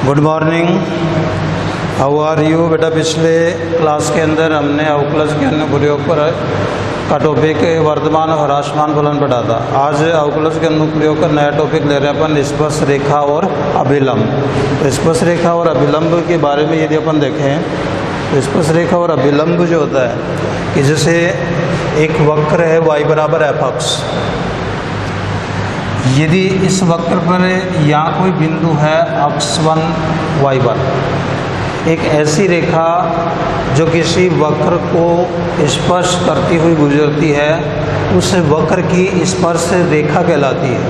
Good morning, how are you. बेटा पिछले class के अंदर हमने अवकलज के अन्य प्रयोग पर का टॉपिक वर्तमान और ह्रासमान फलन पढ़ा था। आज अवकलज के अन्य प्रयोग का नया टॉपिक ले रहे हैं अपन, स्पर्श रेखा और अभिलंब। तो स्पर्श रेखा और अभिलंब के बारे में यदि अपन देखें तो स्पर्श रेखा और अभिलंब जो होता है कि जैसे एक वक्र है y बराबर एफ अक्ष, यदि इस वक्र पर यहाँ कोई बिंदु है x1 y1, एक ऐसी रेखा जो किसी वक्र को स्पर्श करती हुई गुजरती है उस वक्र की स्पर्श रेखा कहलाती है।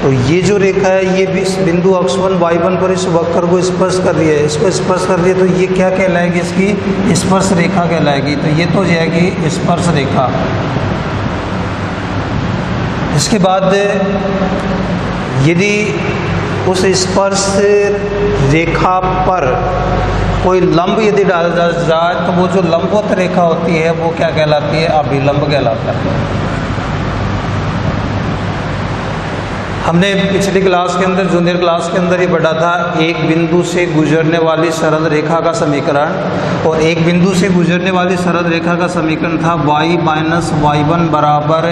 तो ये जो रेखा है ये भी बिंदु x1 y1 पर इस वक्र को स्पर्श कर रही है, इसको स्पर्श कर रही है, तो ये क्या कहलाएगी, इसकी स्पर्श रेखा कहलाएगी। तो ये तो हो जाएगी स्पर्श रेखा। इसके बाद यदि उस स्पर्श रेखा पर कोई लंब यदि डाला जाए तो वो जो लंबवत रेखा होती है वो क्या कहलाती है, अभिलंब कहलाता है। हमने पिछली क्लास के अंदर, जूनियर क्लास के अंदर ये पढ़ा था एक बिंदु से गुजरने वाली सरल रेखा का समीकरण, और एक बिंदु से गुजरने वाली सरल रेखा का समीकरण था y माइनस y1 बराबर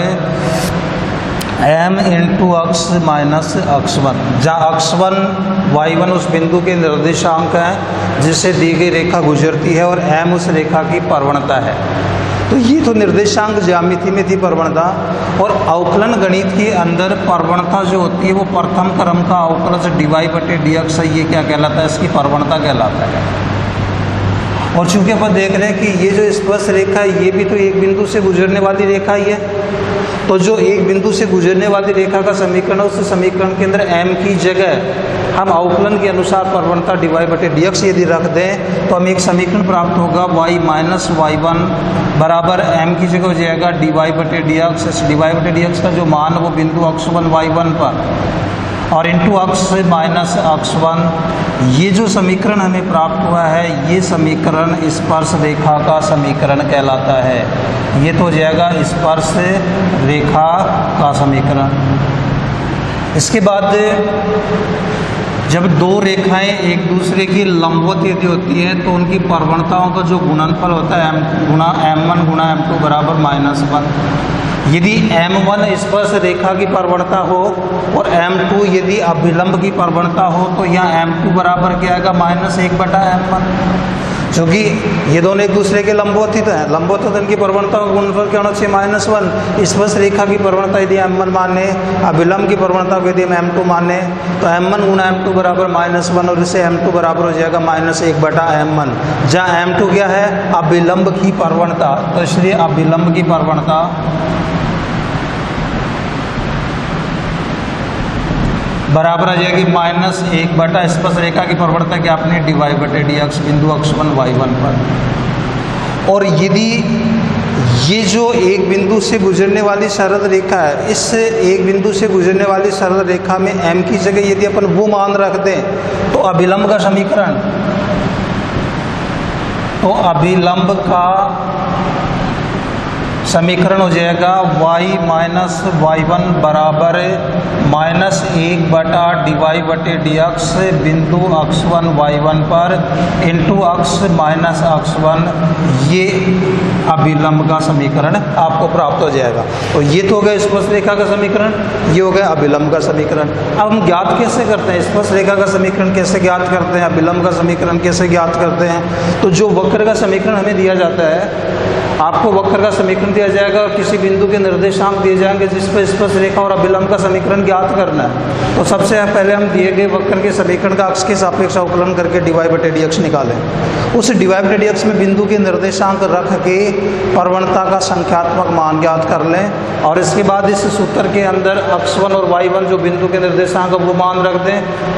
m into x minus x1, जहाँ x1 y1 उस बिंदु के निर्देशांक हैं जिससे दी गई रेखा गुजरती है और m उस रेखा की प्रवणता है। तो ये तो निर्देशांक ज्यामिति में थी प्रवणता, और अवकलन गणित के अंदर प्रवणता जो होती है वो प्रथम क्रम का अवकलज dy/dx है, ये क्या कहलाता है, इसकी प्रवणता कहलाता है। और चूंकि अपन देख रहे हैं कि ये जो स्पर्श रेखा है ये भी तो एक बिंदु से गुजरने वाली रेखा ही है, तो जो एक बिंदु से गुजरने वाली रेखा का समीकरण है उस समीकरण के अंदर m की जगह हम अवकलन के अनुसार प्रवणता dy/dx यदि रख दें तो हमें एक समीकरण प्राप्त होगा y माइनस y1 बराबर m की जगह हो जाएगा dy/dx। इस dy/dx का जो मान वो बिंदु x1 y1 पर और इंटू x माइनस x1, ये जो समीकरण हमें प्राप्त हुआ है ये समीकरण स्पर्श रेखा का समीकरण कहलाता है। ये तो हो जाएगा स्पर्श रेखा का समीकरण। इसके बाद जब दो रेखाएं एक दूसरे की लंबवत यदि होती हैं तो उनकी प्रवणताओं का जो गुणनफल होता है m1 गुणा m2 बराबर -1। यदि m1 स्पर्श रेखा की प्रवणता हो और m2 यदि अभिलंब की प्रवणता हो तो यहाँ m2 बराबर क्या आएगा, -1/m1, क्योंकि ये दोनों एक दूसरे के लंबवत ही तो हैं। लंबवत तो इनकी प्रवणता का गुणनफल क्या होना चाहिए, -1। स्पर्श रेखा की प्रवणता यदि m1 माने, अभिलंब की प्रवणता को यदि हम m2 माने तो m1 गुणा m2 बराबर -1, और इससे m2 बराबर हो जाएगा -1/m1, जहाँ m2 क्या है, अभिलंब की प्रवणता। तो इसलिए अभिलंब की प्रवणता बराबर आ जाएगी -1 स्पर्श रेखा की प्रवणता की आपने dy/dx बिंदु x1 y1 पर। और यदि ये जो एक बिंदु से गुजरने वाली सरल रेखा है, इस एक बिंदु से गुजरने वाली सरल रेखा में m की जगह यदि अपन वो मान रख दें तो अभिलंब का समीकरण, तो अभिलंब का समीकरण हो जाएगा y माइनस y1 बराबर -1/dy/dx बिंदु x1 y1 पर इंटू x माइनस x1, ये अभिलंब का समीकरण आपको प्राप्त हो जाएगा। तो ये तो हो गया स्पर्श रेखा का समीकरण, ये हो गया अभिलंब का समीकरण। अब हम ज्ञात कैसे करते हैं, स्पर्श रेखा का समीकरण कैसे ज्ञात करते हैं, अभिलंब का समीकरण कैसे ज्ञात करते हैं। तो जो वक्र का समीकरण हमें दिया जाता है, आपको वक्र का समीकरण दिया जाएगा और किसी बिंदु के निर्देशांक दिए जाएंगे जिस पर स्पर्श रेखा और अभिलंब का समीकरण ज्ञात करना है। तो सबसे पहले हम दिए गए वक्र के समीकरण का अक्ष के सापेक्ष अवकलन करके dy/dx निकालें। उस dy/dx में बिंदु के निर्देशांक रख के प्रवणता का संख्यात्मक मान ज्ञात कर लें, और इसके बाद इस सूत्र के अंदर x1 और y1 जो बिंदु के निर्देशांक वो मान रख दें।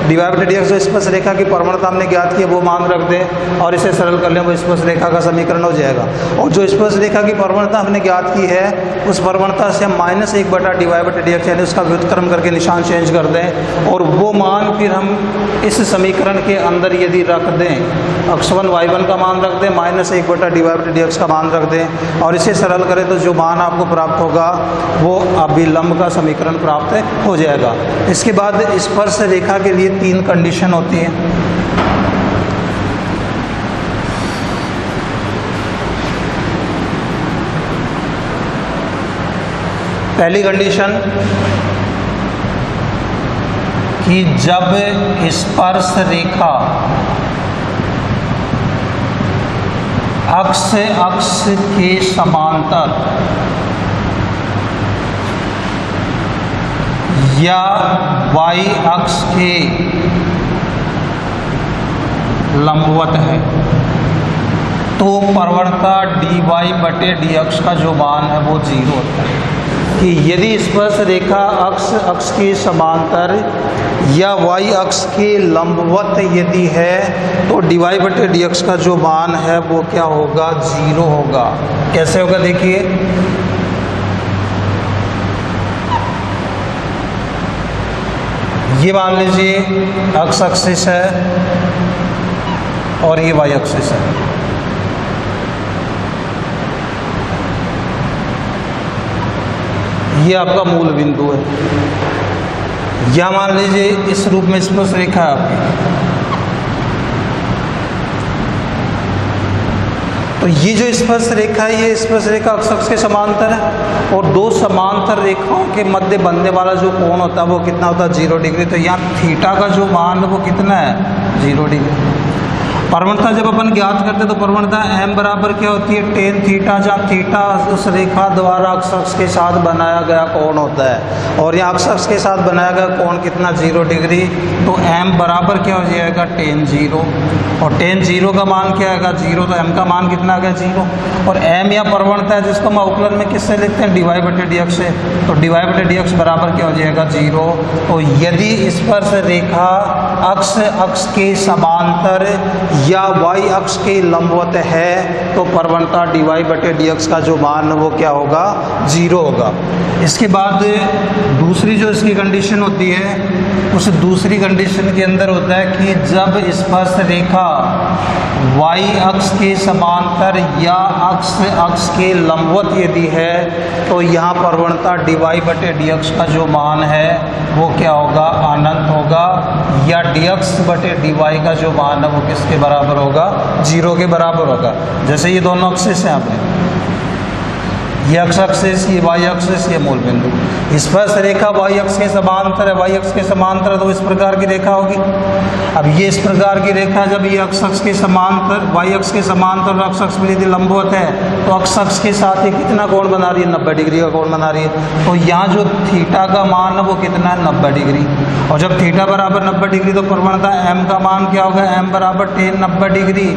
dy/dx जो स्पर्श रेखा की प्रवणता हमने ज्ञात की वो मान रख दें और इसे सरल कर लें, वो स्पर्श रेखा का समीकरण हो जाएगा। और जो स्पर्श रेखा की प्रवणता हमने ज्ञात की है उस प्रवणता से हम -1/dy/dx यानी उसका व्युत्क्रम करके निशान चेंज कर दें, और वो मान फिर हम इस समीकरण के अंदर यदि रख दें, x1 y1 का मान रख दें, -1/dy/dx का मान रख दें, और इसे सरल करें तो जो मान आपको प्राप्त होगा वो अभिलंब का समीकरण प्राप्त हो जाएगा। इसके बाद स्पर्श रेखा के लिए 3 कंडीशन होती हैं। पहली कंडीशन कि जब स्पर्श रेखा अक्ष के समांतर या y अक्ष के लंबवत है तो प्रवणता dy/dx का जो मान है वो 0 होता है। कि यदि स्पर्श रेखा अक्ष के समांतर या y अक्ष के लंबवत यदि है तो dy/dx का जो मान है वो क्या होगा? 0 होगा। कैसे होगा देखिए, ये मान लीजिए x एक्सिस है और ये y एक्सिस है। ये आपका मूल बिंदु है। या मान लीजिए इस रूप में स्पर्श रेखा है आपकी, तो ये जो स्पर्श रेखा है ये स्पर्श रेखा अक्ष के समांतर है और दो समांतर रेखाओं के मध्य बनने वाला जो कोण होता है वो कितना होता है? 0 डिग्री। तो यहाँ थीटा का जो मान है वो कितना है? 0 डिग्री। प्रवणता जब अपन ज्ञात करते तो प्रवणता m बराबर क्या होती है? टेन थीटा, जहाँ थीटा उस रेखा द्वारा अक्ष के साथ बनाया गया कोण होता है और यहाँ अक्ष के साथ बनाया गया कोण कितना? 0 डिग्री। तो m बराबर क्या हो जाएगा? टेन 0। और टेन 0 का मान क्या आएगा? 0। तो m का मान कितना आ गया? 0। और m या प्रवणता है जिसको हम अवकलन में किससे लिखते हैं? dy/dx से। तो dy/dx बराबर क्या हो जाएगा? 0। तो यदि स्पर्श रेखा अक्ष के समांतर या y अक्ष के लंबवत है तो प्रवणता dy/dx का जो मान है वो क्या होगा? 0 होगा। इसके बाद दूसरी जो इसकी कंडीशन होती है उस दूसरी कंडीशन के अंदर होता है कि जब स्पर्श रेखा y अक्ष के समांतर या अक्ष के लंबवत यदि है तो यहाँ प्रवणता dy/dx का जो मान है वो क्या होगा? अनंत होगा। या dx/dy का जो मान है वो किसके बराबर होगा? 0 के बराबर होगा। जैसे ये दोनों एक्सिस हैं आपने, ये अक्ष एक्सिस, ये y एक्सिस, ये मूल बिंदु। स्पर्श रेखा y अक्ष के समांतर है, y अक्ष के समांतर है तो इस प्रकार की रेखा होगी। अब ये इस प्रकार की रेखा जब ये अक्ष के समांतर, y अक्ष के समांतर और अक्ष में यदि लंबवत है तो अक्ष के साथ ये कितना कोण बना रही है? 90 डिग्री का कोण बना रही है। तो यहाँ जो थीटा का मान है वो कितना है? 90 डिग्री। और जब थीटा बराबर 90 डिग्री तो प्रवणता m का मान क्या होगा? m बराबर टेन 90 डिग्री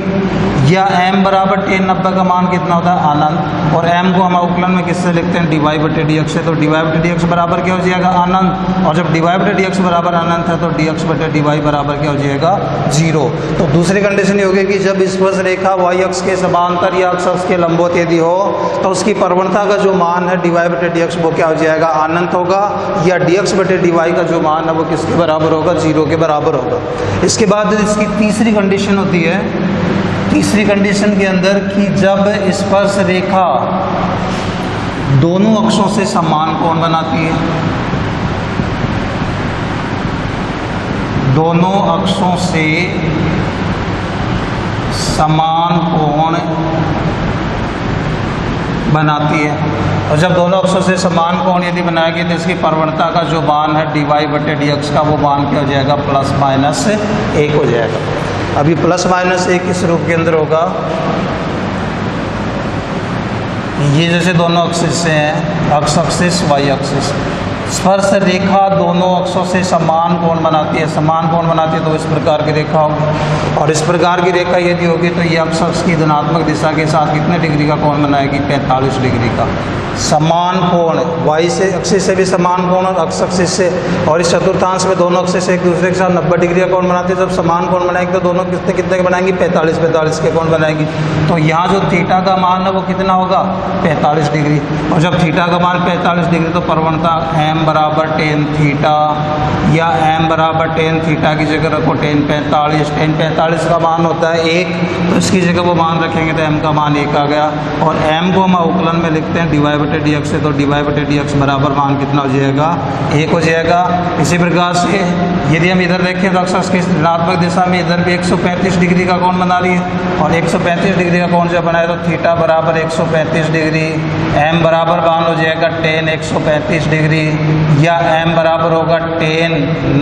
या m बराबर टेन 90 का मान कितना होता है? अनंत। और m को हम अवकलन में किससे लिखते हैं? dy/dx से। तो dy/dx बराबर क्या हो जाएगा? अनंत। और जब dy/dx बराबर अनंत है तो dx/dy बराबर क्या हो जाएगा? 0। तो दूसरी कंडीशन ये होगी कि जब स्पर्श रेखा y अक्ष के समांतर या अक्ष के लंबवत यदि हो तो उसकी प्रवणता का जो मान है dy/dx वो क्या हो जाएगा? अनंत होगा। या dx/dy का जो मान है वो किसके बराबर होगा? 0 के बराबर होगा। इसके बाद इसकी तीसरी कंडीशन होती है, तीसरी कंडीशन के अंदर कि जब स्पर्श रेखा दोनों अक्षों से समान कोण बनाती है, दोनों अक्षों से समान कोण बनाती है। और जब दोनों अक्षों से समान कोण यदि बनाएगी तो इसकी प्रवणता का जो मान है dy/dx का वो मान क्या हो जाएगा? ±1 हो जाएगा। अभी ±1 इस रूप के अंदर होगा, ये जैसे दोनों एक्सिस से हैं, अक्ष एक्सिस y एक्सिस। स्पर्श रेखा दोनों अक्षों से समान कोण बनाती है, समान कोण बनाती है तो इस प्रकार की रेखा होगी। और इस प्रकार की रेखा यदि होगी तो ये अक्ष की धनात्मक दिशा के साथ कितने डिग्री का कोण बनाएगी? 45 डिग्री का समान कोण। y से एक्सिस से भी समान कोण और अक्ष एक्सिस से, और इस चतुर्थांश में दोनों एक्सिस से एक दूसरे के साथ 90 डिग्री का कोण बनाती है। जब समान कोण बनाएगी तो दोनों कितने कितने के बनाएंगी? 45 के कोण बनाएगी। तो यहाँ जो थीटा का मान है वो कितना होगा? 45 डिग्री। और जब थीटा का मान 45 डिग्री तो प्रवणता m m बराबर टेन थीटा, या m बराबर टेन थीटा की जगह रखो टेन 45। टेन 45 का मान होता है 1, तो इसकी जगह वो मान रखेंगे तो m का मान 1 आ गया। और m को हम अवकलन में लिखते हैं dy/dx से, तो dy/dx बराबर मान कितना हो जाएगा, 1 हो जाएगा। इसी प्रकार से यदि हम इधर देखें तो अक्ष की ऋणात्मक दिशा में इधर भी 135 डिग्री का कोण बना रही है, और 135 डिग्री का कोण जब बनाए तो थीटा बराबर 135 डिग्री, m बराबर मान हो जाएगा टेन 135 डिग्री, या m बराबर होगा टेन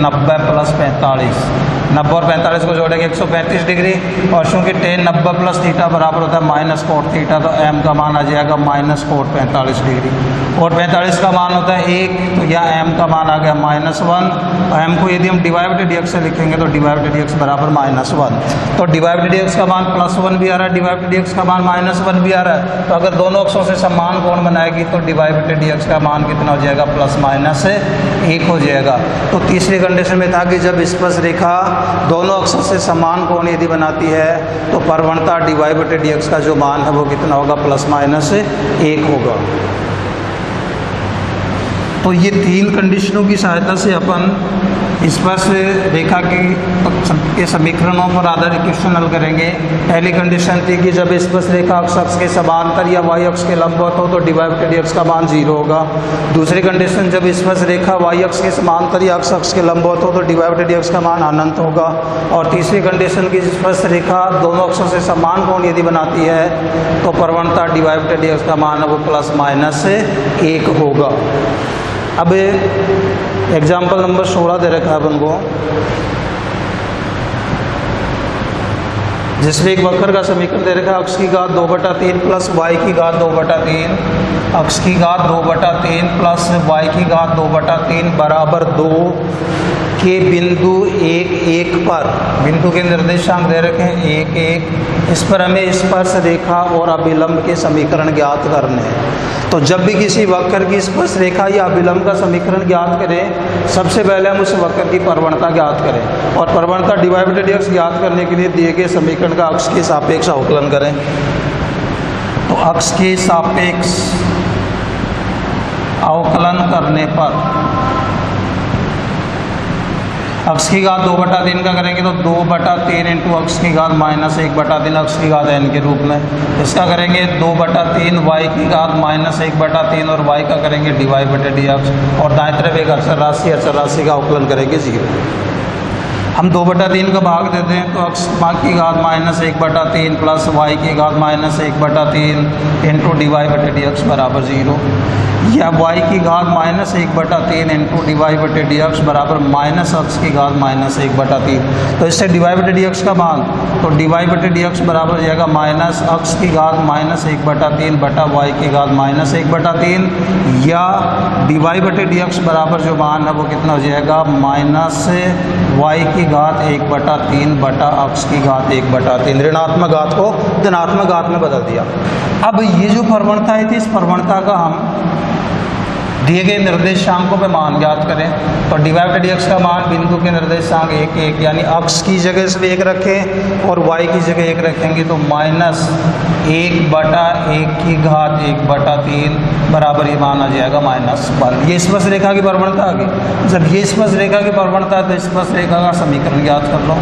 90 प्लस 45। 90 और 45 को जोड़ेंगे 135 डिग्री, और चूँकि टेन 90 प्लस थीटा बराबर होता है माइनस कोट थीटा, तो m का मान आ जाएगा माइनस कोट 45 डिग्री। और 45 का मान होता है 1, तो यहाँ m का मान आ गया -1। m को यदि हम dy/dx से लिखेंगे तो dy/dx बराबर -1। तो dy/dx का मान +1 भी आ रहा है, dy/dx का मान -1 भी आ रहा है। तो अगर दोनों अक्षों से समान कोण बनाएगी तो dy/dx का मान कितना हो जाएगा, ±1 हो जाएगा। तो तीसरी कंडीशन में था कि जब स्पर्श रेखा दोनों अक्षों से समान कोण यदि बनाती है तो प्रवणता dy/dx का जो मान है वो कितना होगा, ±1 होगा। तो ये तीन कंडीशनों की सहायता से अपन स्पर्श रेखा के समीकरणों पर आधारित क्वेश्चन हल करेंगे। पहली कंडीशन थी कि जब स्पर्श रेखा अक्ष के समांतर या y अक्ष के लंबवत हो तो dy/dx का मान 0 होगा। दूसरी कंडीशन, जब स्पर्श रेखा y अक्ष के समांतर या अक्ष के लंबवत हो तो dy/dx का मान अनंत होगा। और तीसरी कंडीशन की स्पर्श रेखा दोनों अक्षों से समान कोण यदि बनाती है तो प्रवणता dy/dx का मान है वो ±1 होगा। अब एग्जाम्पल नंबर 16 दे रखा है अपन को, जिसमें एक वक्र का समीकरण दे रखा है x की घात 2/3 प्लस y की घात 2/3, x की घात 2/3 प्लस y की घात 2/3 बराबर 2 के बिंदु 1 पर, बिंदु के निर्देशांक दे रखे हैं 1, इस पर हमें स्पर्श रेखा और अभिलंब के समीकरण ज्ञात करने हैं। तो जब भी किसी वक्र की स्पर्श रेखा या अभिलंब का समीकरण ज्ञात करें, सबसे पहले हम उस वक्र की प्रवणता ज्ञात करें, और प्रवणता dy/dx ज्ञात करने के लिए दिए गए समीकरण का अक्ष के सापेक्ष अवकलन करें। तो अक्ष के सापेक्ष अवकलन करने पर अक्ष की घात 2/3 का करेंगे तो 2/3 इंटू अक्ष की घात -1/3 अक्ष की घात n के रूप में। इसका करेंगे 2/3 y की घात -1/3 और y का करेंगे dy/dx, और दाएं तरफ एक अचर राशि का अवकलन करेंगे 0। हम 2/3 का भाग देते हैं तो अक्ष की घात -1/3 प्लस y की घात -1/3 इंटू dy/dx बराबर 0, या y की घात -1/3 इंटू dy/dx बराबर माइनस अक्ष की घात -1/3। तो इससे dy/dx का मान, तो dy/dx बराबर हो जाएगा माइनस अक्ष की घात -1/3 बटा y की घात -1/3, या dy/dx बराबर जो मान है वो कितना हो जाएगा, माइनस y की घात 1/3 बटा अक्ष की घात 1/3। ऋणात्मक घात को धनात्मक घात में बदल दिया। अब ये जो प्रवणता थी, इस प्रवणता का हम दिए गए निर्देशांकों पे मान ज्ञात करें। तो dy/dx का मान बिंदु के निर्देशांक 1 यानी अक्ष की जगह से 1 रखें और y की जगह 1 रखेंगे तो -1/1 की घात 1/3 बराबर ये मान आ जाएगा -1। ये स्पर्श रेखा की प्रवणता आ गई। जब ये स्पर्श रेखा की प्रवणता है तो स्पर्श रेखा का समीकरण ज्ञात कर लो।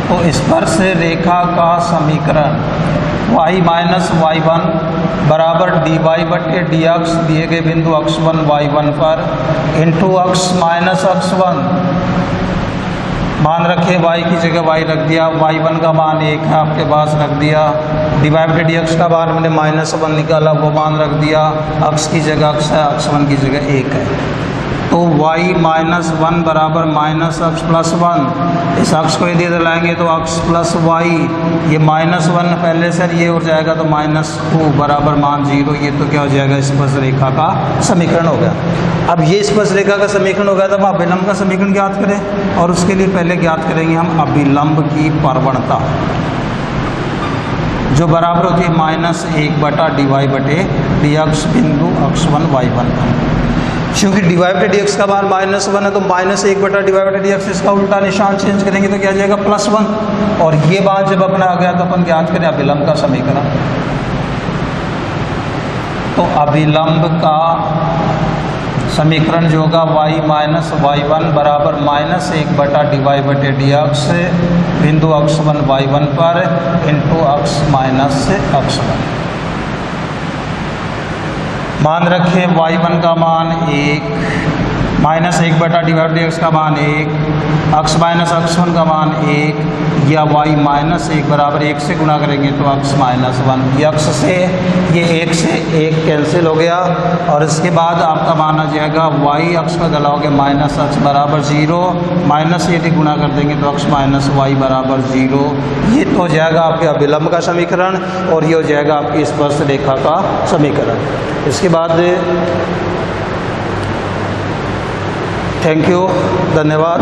तो स्पर्श रेखा का समीकरण y-y1 बराबर dy/dx दिए गए बिंदु x1 y1 पर इंटू x माइनस x1, मान रखे y की जगह y रख दिया, y1 का मान 1 है आपके पास रख दिया, dy/dx का मान हमने -1 निकाला वो मान रख दिया, x की जगह x है, x1 की जगह 1 है। तो y-1 बराबर -x + 1, इस अक्ष को यदि लाएंगे तो x + y, ये -1 पहले से ये हो जाएगा तो -2 बराबर मान 0। ये तो क्या हो जाएगा, स्पर्श रेखा का समीकरण हो गया। अब ये स्पर्श रेखा का समीकरण हो गया तो हम अभिलंब का समीकरण ज्ञात करें, और उसके लिए पहले ज्ञात करेंगे हम अभिलंब की प्रवणता, जो बराबर होती है -1/dy/dx बिंदु x1 y1। क्योंकि dy/dx का मान -1 है तो -1/dy/dx, इसका उल्टा निशान चेंज करेंगे तो क्या आ जाएगा +1। और ये बात जब अपना आ गया तो अपन ज्ञात करें अभिलंब का समीकरण। तो अभिलंब का समीकरण जो होगा y माइनस y1 बराबर -1/dy/dx बिंदु अक्ष 1 y1 पर इंटू अक्ष माइनस अक्ष 1। मान रखें y1 का मान 1, -1/dx का मान 1, अक्ष माइनस अक्ष 1 का मान 1, या y माइनस 1 बराबर 1 से गुणा करेंगे तो अक्ष माइनस 1। ये अक्ष से ये 1 से 1 कैंसिल हो गया और इसके बाद आपका मान आ जाएगा y अक्ष का गलाओगे माइनस अक्ष बराबर 0, माइनस यदि गुणा कर देंगे तो अक्ष माइनस y बराबर 0। ये तो हो जाएगा आपके अभिलंब का समीकरण और ये हो जाएगा आपकी स्पर्श रेखा का समीकरण। इसके बाद थैंक यू, धन्यवाद।